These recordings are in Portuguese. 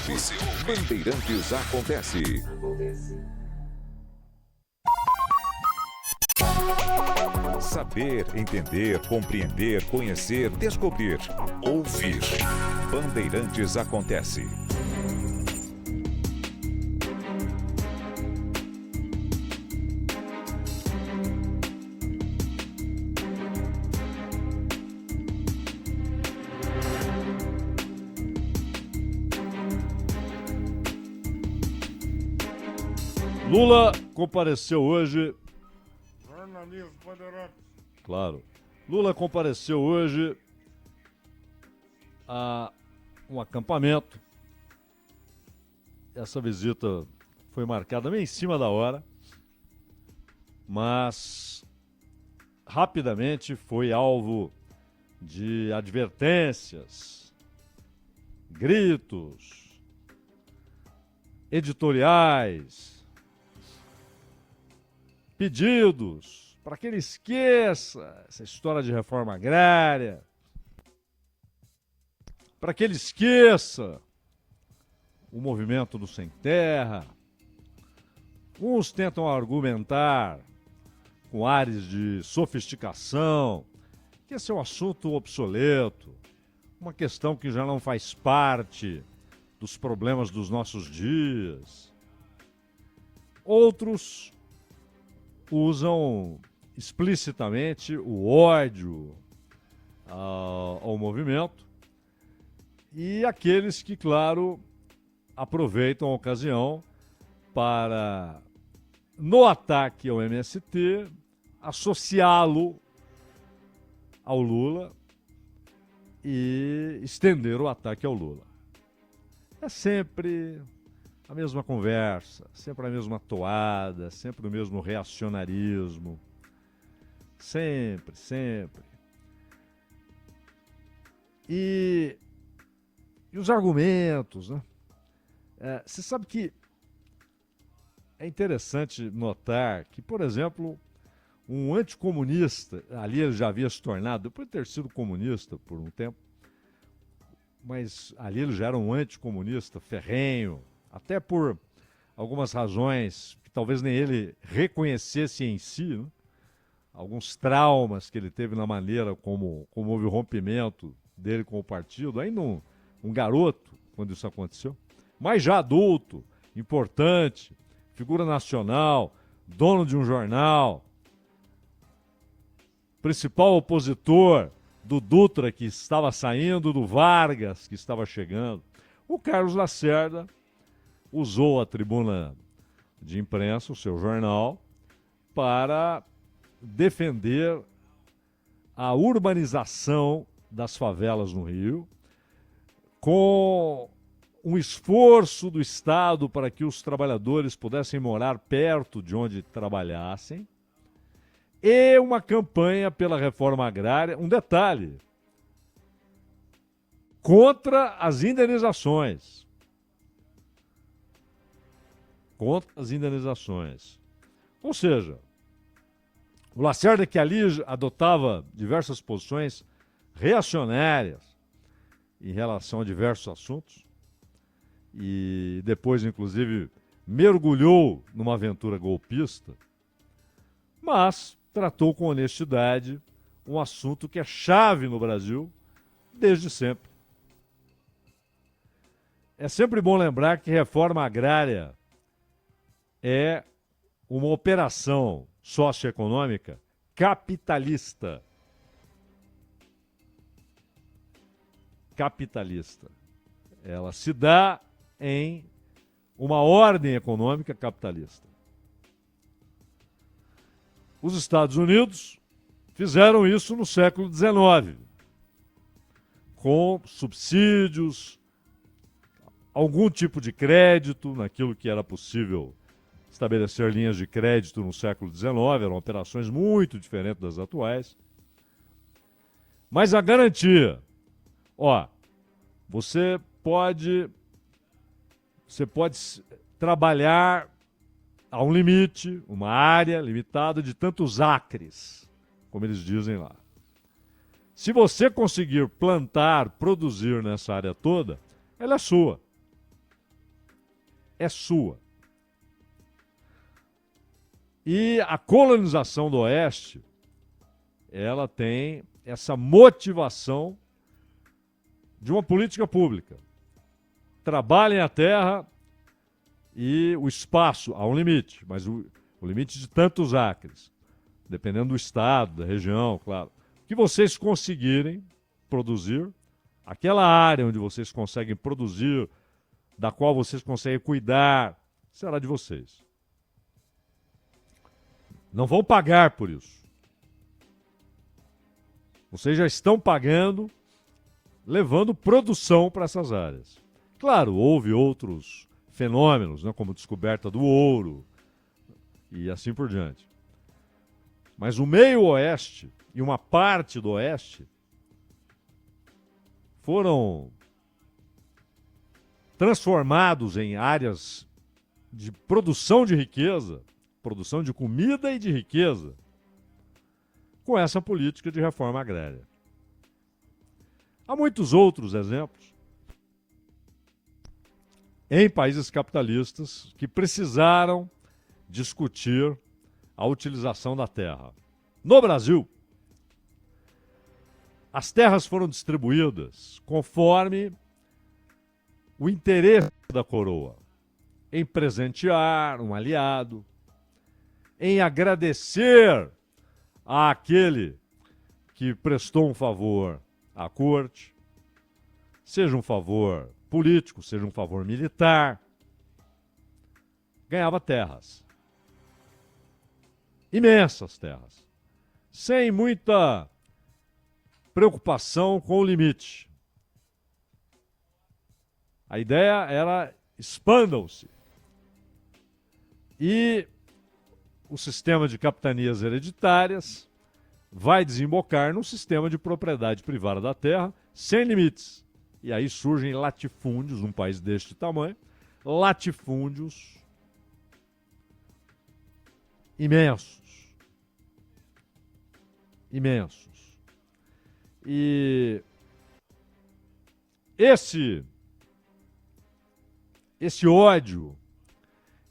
ouve Bandeirantes Acontece. Saber, entender, compreender, conhecer, descobrir. Ouvir. Bandeirantes Acontece. Lula compareceu hoje. Jornalismo Bandeirantes. Claro. Lula compareceu hoje a um acampamento. Essa visita foi marcada meio em cima da hora, mas rapidamente foi alvo de advertências, gritos, editoriais, pedidos para que ele esqueça essa história de reforma agrária, para que ele esqueça o movimento do Sem Terra. Uns tentam argumentar com ares de sofisticação que esse é um assunto obsoleto, uma questão que já não faz parte dos problemas dos nossos dias. Outros usam explicitamente o ódio ao movimento, e aqueles que, claro, aproveitam a ocasião para, no ataque ao MST, associá-lo ao Lula e estender o ataque ao Lula. É sempre a mesma conversa, sempre a mesma toada, sempre o mesmo reacionarismo. Sempre, sempre. E os argumentos, né? Você sabe que é interessante notar que, por exemplo, um anticomunista, ali ele já havia se tornado, depois de ter sido comunista por um tempo, mas ali ele já era um anticomunista ferrenho, até por algumas razões que talvez nem ele reconhecesse em si, né? Alguns traumas que ele teve na maneira como houve o rompimento dele com o partido, ainda um garoto, quando isso aconteceu, mas já adulto, importante, figura nacional, dono de um jornal, principal opositor do Dutra que estava saindo, do Vargas que estava chegando. O Carlos Lacerda usou a tribuna de imprensa, o seu jornal, para defender a urbanização das favelas no Rio, com um esforço do Estado para que os trabalhadores pudessem morar perto de onde trabalhassem, e uma campanha pela reforma agrária. Um detalhe: contra as indenizações. Contra as indenizações. Ou seja, o Lacerda, que ali adotava diversas posições reacionárias em relação a diversos assuntos, e depois, inclusive, mergulhou numa aventura golpista, mas tratou com honestidade um assunto que é chave no Brasil desde sempre. É sempre bom lembrar que reforma agrária é uma operação socioeconômica capitalista. Capitalista. Ela se dá em uma ordem econômica capitalista. Os Estados Unidos fizeram isso no século XIX, com subsídios, algum tipo de crédito, naquilo que era possível estabelecer linhas de crédito no século XIX, eram operações muito diferentes das atuais. Mas a garantia, você pode trabalhar a um limite, uma área limitada de tantos acres, como eles dizem lá. Se você conseguir plantar, produzir nessa área toda, ela é sua. é sua. E a colonização do Oeste, ela tem essa motivação de uma política pública. Trabalhem a terra e o espaço, há um limite, mas o limite de tantos acres, dependendo do estado, da região, claro. O que vocês conseguirem produzir, aquela área onde vocês conseguem produzir, da qual vocês conseguem cuidar, será de vocês. Não vão pagar por isso. Vocês já estão pagando, levando produção para essas áreas. Claro, houve outros fenômenos, né, como a descoberta do ouro e assim por diante. Mas o meio-oeste e uma parte do oeste foram transformados em áreas de produção de riqueza, produção de comida e de riqueza, com essa política de reforma agrária. Há muitos outros exemplos em países capitalistas que precisaram discutir a utilização da terra. No Brasil, as terras foram distribuídas conforme o interesse da coroa, em presentear um aliado, em agradecer àquele que prestou um favor à corte, seja um favor político, seja um favor militar, ganhava terras. Imensas terras, sem muita preocupação com o limite. A ideia era expandam-se. E o sistema de capitanias hereditárias vai desembocar num sistema de propriedade privada da terra sem limites. E aí surgem latifúndios, num país deste tamanho, latifúndios imensos. Imensos. E esse ódio,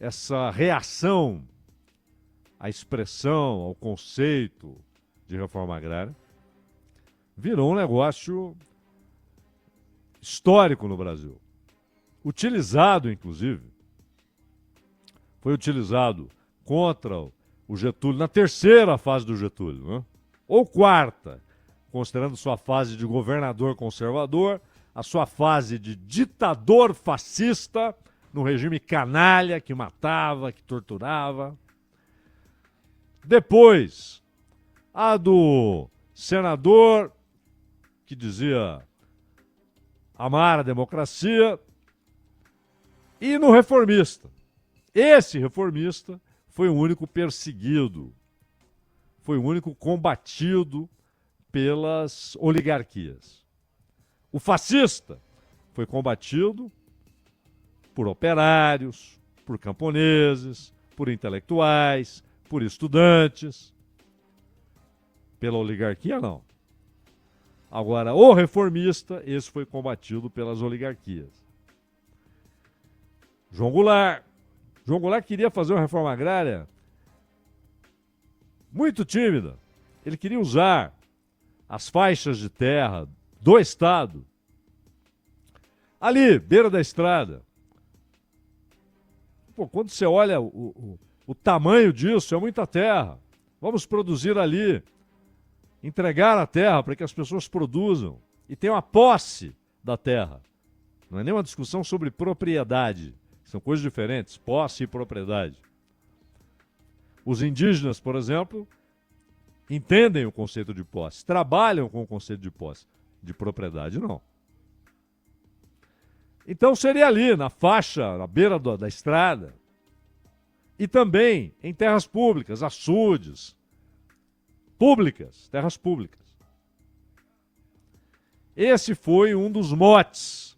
essa reação à expressão, ao conceito de reforma agrária, virou um negócio histórico no Brasil. Utilizado, inclusive, foi utilizado contra o Getúlio, na terceira fase do Getúlio, né? Ou quarta, considerando sua fase de governador conservador, a sua fase de ditador fascista, no regime canalha que matava, que torturava. Depois, a do senador que dizia amar a democracia, e no reformista. Esse reformista foi o único perseguido, foi o único combatido pelas oligarquias. O fascista foi combatido por operários, por camponeses, por intelectuais, por estudantes. Pela oligarquia, não. Agora, o reformista, esse foi combatido pelas oligarquias. João Goulart. João Goulart queria fazer uma reforma agrária muito tímida. Ele queria usar as faixas de terra do Estado ali, beira da estrada. Pô, quando você olha o tamanho disso, é muita terra. Vamos produzir ali, entregar a terra para que as pessoas produzam e tenham a posse da terra. Não é nenhuma discussão sobre propriedade. São coisas diferentes, posse e propriedade. Os indígenas, por exemplo, entendem o conceito de posse, trabalham com o conceito de posse. De propriedade, não. Então seria ali, na faixa, na beira da estrada, e também em terras públicas, açudes, públicas, terras públicas. Esse foi um dos motes,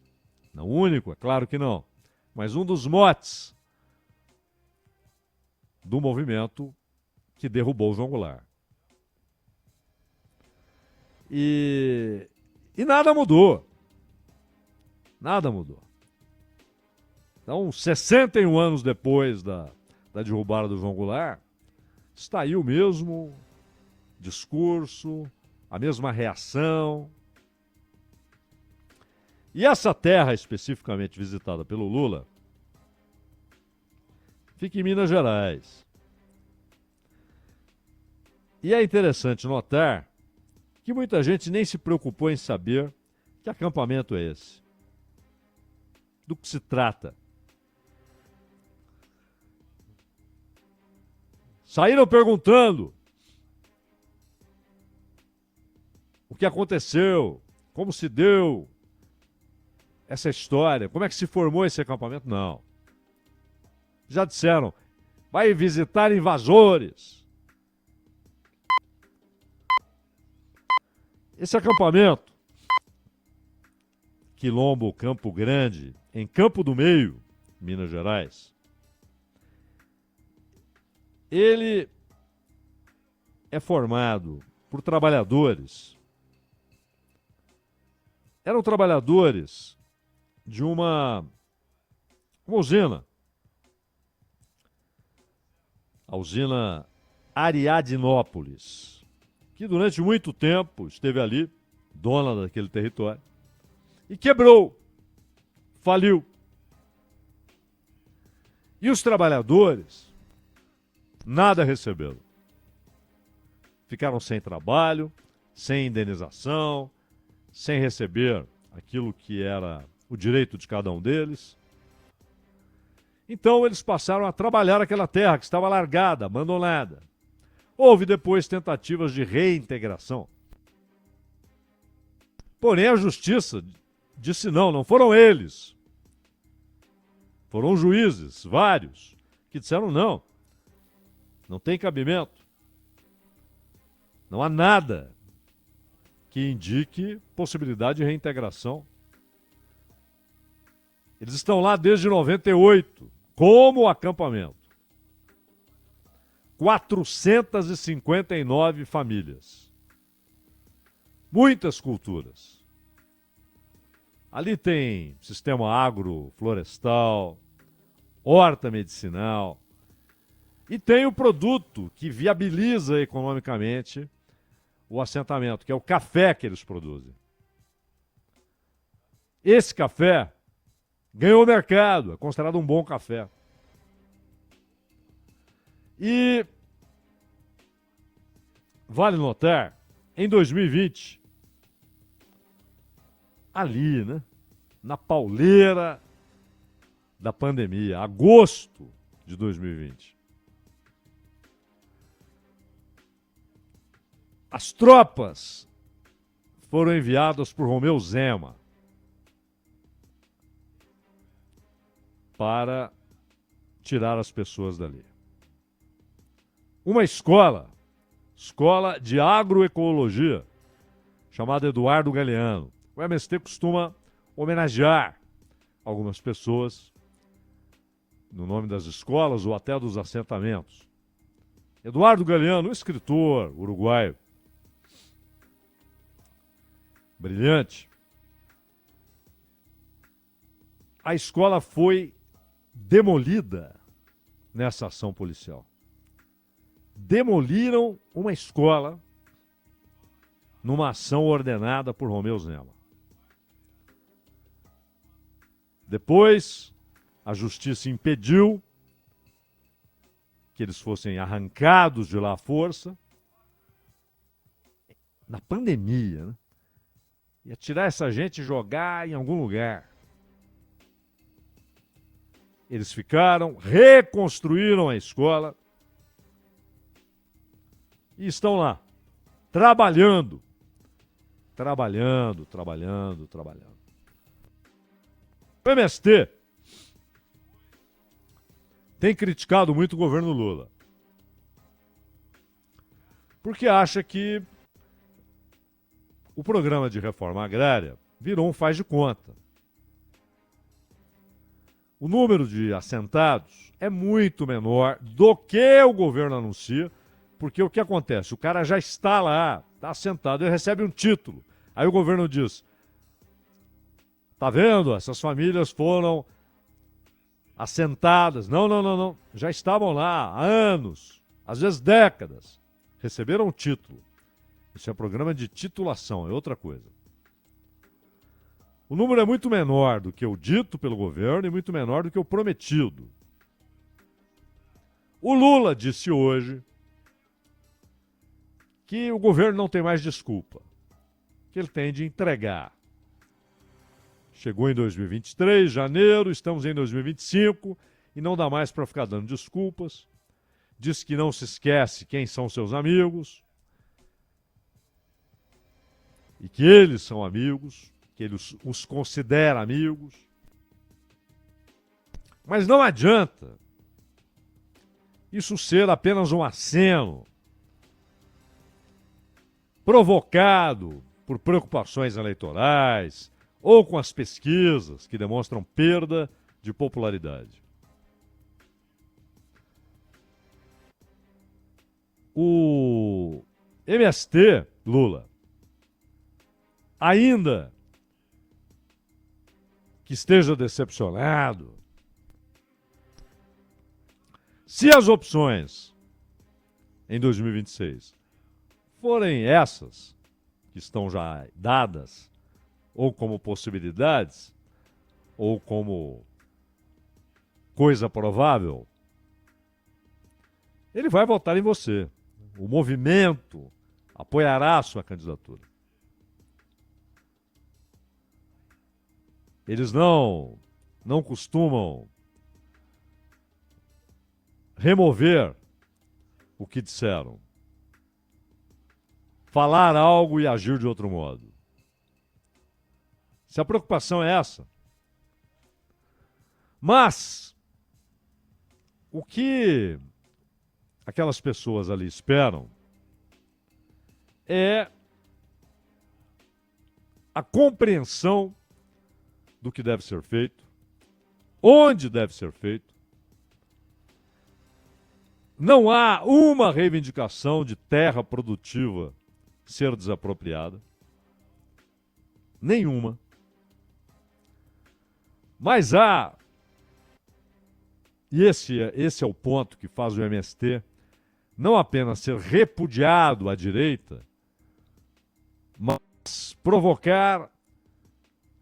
não único, é claro que não, mas um dos motes do movimento que derrubou João Goulart. E nada mudou. Nada mudou. Então, 61 anos depois da derrubada do João Goulart, está aí o mesmo discurso, a mesma reação. E essa terra especificamente visitada pelo Lula fica em Minas Gerais. E é interessante notar que muita gente nem se preocupou em saber que acampamento é esse. Do que se trata. Saíram perguntando o que aconteceu, como se deu essa história, como é que se formou esse acampamento. Não. Já disseram, vai visitar invasores. Esse acampamento, Quilombo Campo Grande, em Campo do Meio, Minas Gerais, ele é formado por trabalhadores. Eram trabalhadores de uma usina. A usina Ariadnópolis, que durante muito tempo esteve ali, dona daquele território, e quebrou, faliu. E os trabalhadores nada receberam. Ficaram sem trabalho, sem indenização, sem receber aquilo que era o direito de cada um deles. Então eles passaram a trabalhar aquela terra que estava largada, abandonada. Houve depois tentativas de reintegração. Porém a justiça disse não foram eles. Foram juízes, vários, que disseram não tem cabimento. Não há nada que indique possibilidade de reintegração. Eles estão lá desde 98, como acampamento. 459 famílias. Muitas culturas. Ali tem sistema agroflorestal, horta medicinal, e tem o produto que viabiliza economicamente o assentamento, que é o café que eles produzem. Esse café ganhou mercado, é considerado um bom café. E vale notar, em 2020, ali, na pauleira da pandemia, agosto de 2020, as tropas foram enviadas por Romeu Zema para tirar as pessoas dali. Uma escola de agroecologia, chamada Eduardo Galeano. O MST costuma homenagear algumas pessoas no nome das escolas ou até dos assentamentos. Eduardo Galeano, um escritor uruguaio, brilhante. A escola foi demolida nessa ação policial. Demoliram uma escola numa ação ordenada por Romeu Zema. Depois, a justiça impediu que eles fossem arrancados de lá à força. Na pandemia, ia tirar essa gente e jogar em algum lugar. Eles ficaram, reconstruíram a escola e estão lá, trabalhando. O MST tem criticado muito o governo Lula, porque acha que o programa de reforma agrária virou um faz de conta. O número de assentados é muito menor do que o governo anuncia, porque o que acontece? O cara já está lá, está assentado, ele recebe um título. Aí o governo diz, tá vendo? Essas famílias foram assentadas. Não, não, não, não. Já estavam lá há anos, às vezes décadas. Receberam um título. Isso é um programa de titulação, é outra coisa. O número é muito menor do que o dito pelo governo e muito menor do que o prometido. O Lula disse hoje que o governo não tem mais desculpa, que ele tem de entregar. Chegou em 2023, janeiro, estamos em 2025 e não dá mais para ficar dando desculpas. Diz que não se esquece quem são seus amigos e que eles são amigos, que ele os considera amigos. Mas não adianta isso ser apenas um aceno provocado por preocupações eleitorais ou com as pesquisas que demonstram perda de popularidade. O MST, Lula, ainda que esteja decepcionado, se as opções em 2026 forem essas que estão já dadas, ou como possibilidades, ou como coisa provável, ele vai votar em você. O movimento apoiará a sua candidatura. Eles não costumam remover o que disseram. Falar algo e agir de outro modo. Se a preocupação é essa. Mas o que aquelas pessoas ali esperam é a compreensão do que deve ser feito, onde deve ser feito. Não há uma reivindicação de terra produtiva ser desapropriada. Nenhuma. Mas há, e esse é o ponto que faz o MST não apenas ser repudiado à direita, mas provocar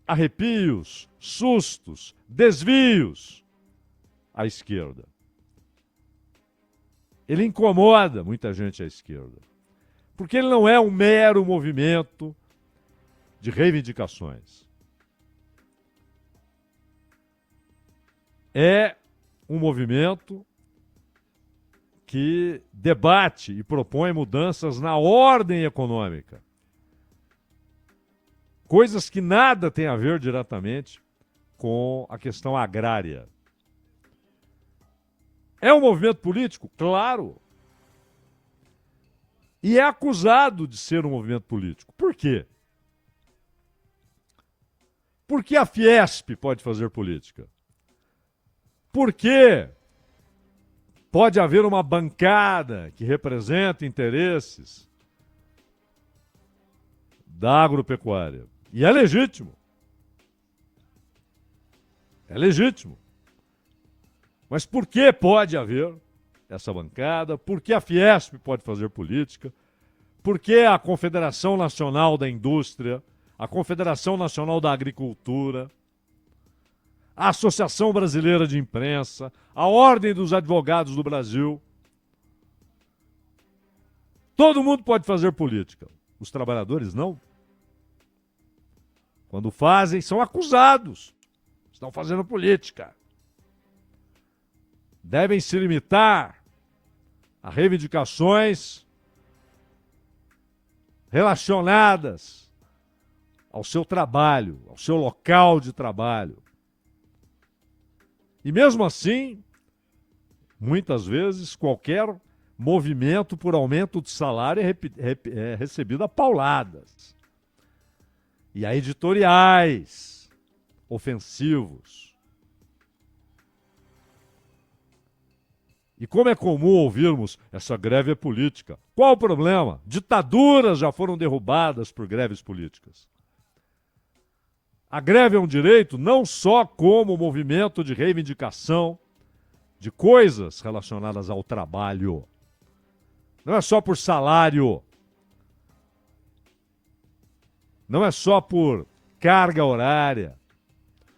arrepios, sustos, desvios à esquerda. Ele incomoda muita gente à esquerda, porque ele não é um mero movimento de reivindicações. É um movimento que debate e propõe mudanças na ordem econômica. Coisas que nada têm a ver diretamente com a questão agrária. É um movimento político? Claro. E é acusado de ser um movimento político. Por quê? Por que a Fiesp pode fazer política? Por que pode haver uma bancada que representa interesses da agropecuária? E é legítimo. É legítimo. Mas por que pode haver essa bancada? Por que a Fiesp pode fazer política? Por que a Confederação Nacional da Indústria, a Confederação Nacional da Agricultura, a Associação Brasileira de Imprensa, a Ordem dos Advogados do Brasil? Todo mundo pode fazer política. Os trabalhadores não. Quando fazem, são acusados. Estão fazendo política. Devem se limitar a reivindicações relacionadas ao seu trabalho, ao seu local de trabalho. E mesmo assim, muitas vezes, qualquer movimento por aumento de salário é recebido a pauladas. E a editoriais ofensivos. E como é comum ouvirmos, essa greve é política. Qual o problema? Ditaduras já foram derrubadas por greves políticas. A greve é um direito não só como movimento de reivindicação de coisas relacionadas ao trabalho. Não é só por salário. Não é só por carga horária.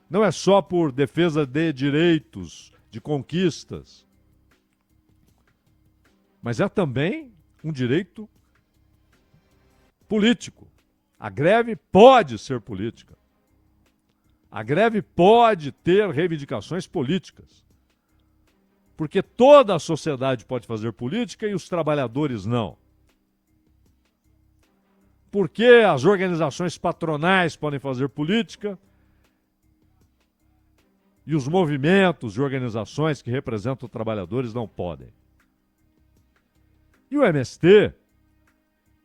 Não é só por defesa de direitos, de conquistas. Mas é também um direito político. A greve pode ser política. A greve pode ter reivindicações políticas. Porque toda a sociedade pode fazer política e os trabalhadores não. Porque as organizações patronais podem fazer política e os movimentos e organizações que representam os trabalhadores não podem. E o MST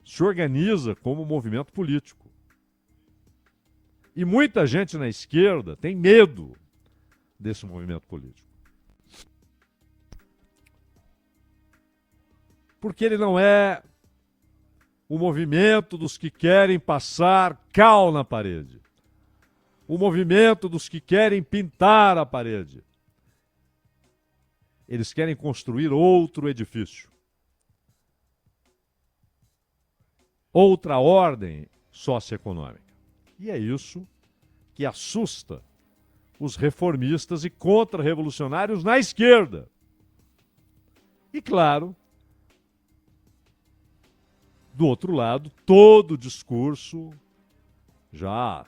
se organiza como movimento político. E muita gente na esquerda tem medo desse movimento político. Porque ele não é o movimento dos que querem passar cal na parede. O movimento dos que querem pintar a parede. Eles querem construir outro edifício. Outra ordem socioeconômica. E é isso que assusta os reformistas e contra-revolucionários na esquerda. E, claro, do outro lado, todo o discurso já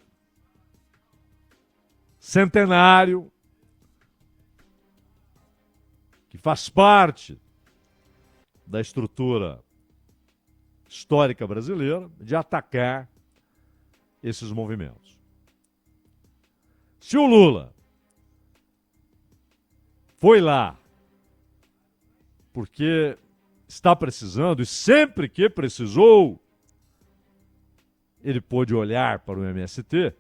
centenário, que faz parte da estrutura histórica brasileira, de atacar esses movimentos. Se o Lula foi lá porque está precisando, e sempre que precisou, ele pôde olhar para o MST,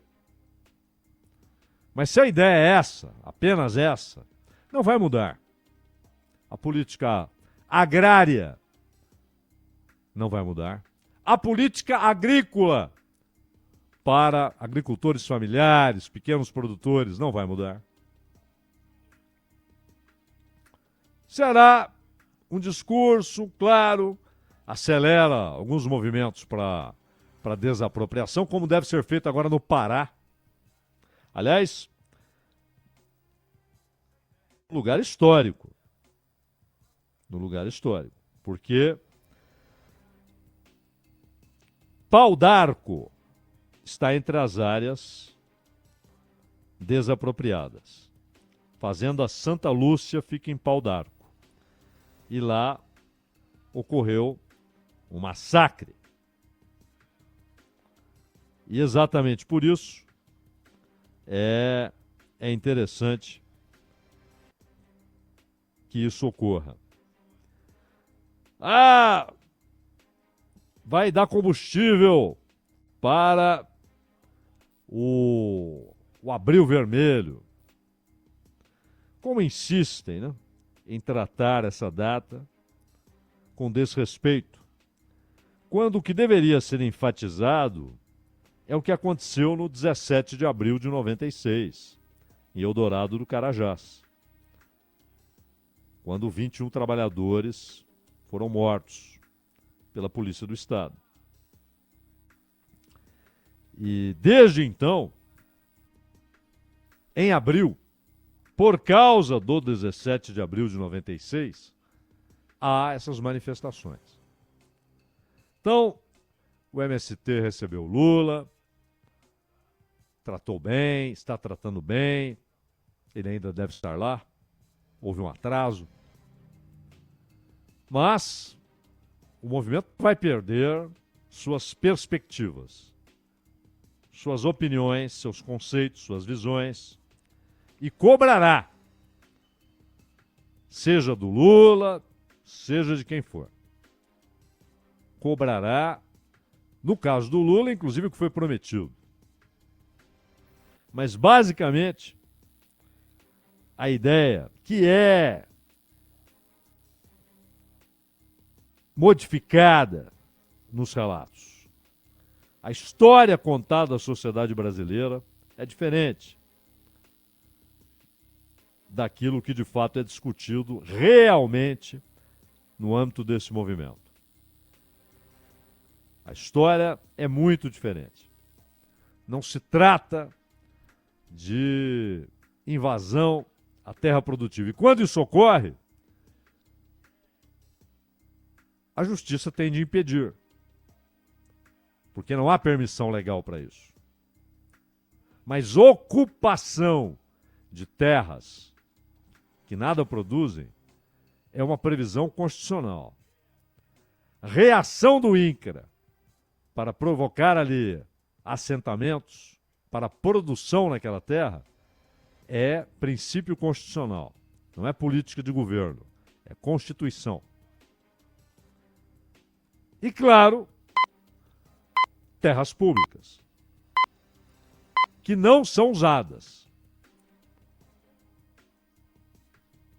mas se a ideia é essa, apenas essa, não vai mudar. A política agrária não vai mudar. A política agrícola para agricultores familiares, pequenos produtores, não vai mudar. Será um discurso, claro, acelera alguns movimentos para desapropriação, como deve ser feito agora no Pará. Aliás, no lugar histórico. No lugar histórico. Porque Pau d'Arco está entre as áreas desapropriadas. Fazenda Santa Lúcia fica em Pau d'Arco. E lá ocorreu um massacre. E exatamente por isso é interessante que isso ocorra. Vai dar combustível para o Abril Vermelho. Como insistem, né, em tratar essa data com desrespeito, quando o que deveria ser enfatizado é o que aconteceu no 17 de abril de 96, em Eldorado do Carajás, quando 21 trabalhadores foram mortos pela Polícia do Estado. E desde então, em abril, por causa do 17 de abril de 96, há essas manifestações. Então, o MST recebeu Lula, tratou bem, está tratando bem, ele ainda deve estar lá, houve um atraso. Mas o movimento vai perder suas perspectivas, suas opiniões, seus conceitos, suas visões, e cobrará, seja do Lula, seja de quem for. Cobrará, no caso do Lula, inclusive o que foi prometido. Mas, basicamente, a ideia que é modificada nos relatos, a história contada à sociedade brasileira é diferente daquilo que de fato é discutido realmente no âmbito desse movimento. A história é muito diferente. Não se trata de invasão à terra produtiva. E quando isso ocorre, a justiça tem de impedir, porque não há permissão legal para isso. Mas ocupação de terras que nada produzem é uma previsão constitucional. Reação do INCRA para provocar ali assentamentos para produção naquela terra é princípio constitucional. Não é política de governo, é Constituição. E, claro, terras públicas, que não são usadas.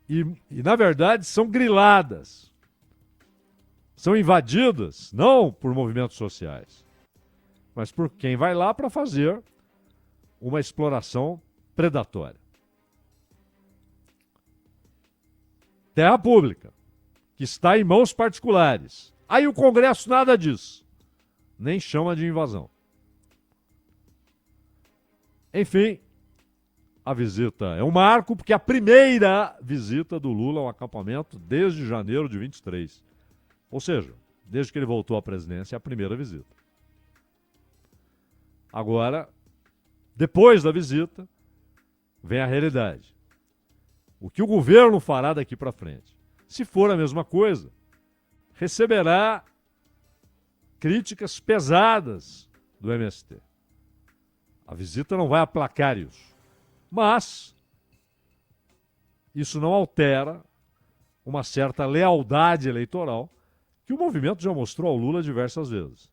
E, na verdade, são griladas. São invadidas, não por movimentos sociais, mas por quem vai lá para fazer uma exploração predatória. Terra pública, que está em mãos particulares. Aí o Congresso nada disso, nem chama de invasão. Enfim, a visita é um marco, porque a primeira visita do Lula ao acampamento desde janeiro de 23. Ou seja, desde que ele voltou à presidência, é a primeira visita. Agora, depois da visita, vem a realidade. O que o governo fará daqui para frente? Se for a mesma coisa, receberá críticas pesadas do MST. A visita não vai aplacar isso. Mas isso não altera uma certa lealdade eleitoral que o movimento já mostrou ao Lula diversas vezes.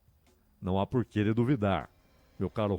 Não há por que ele duvidar, meu caro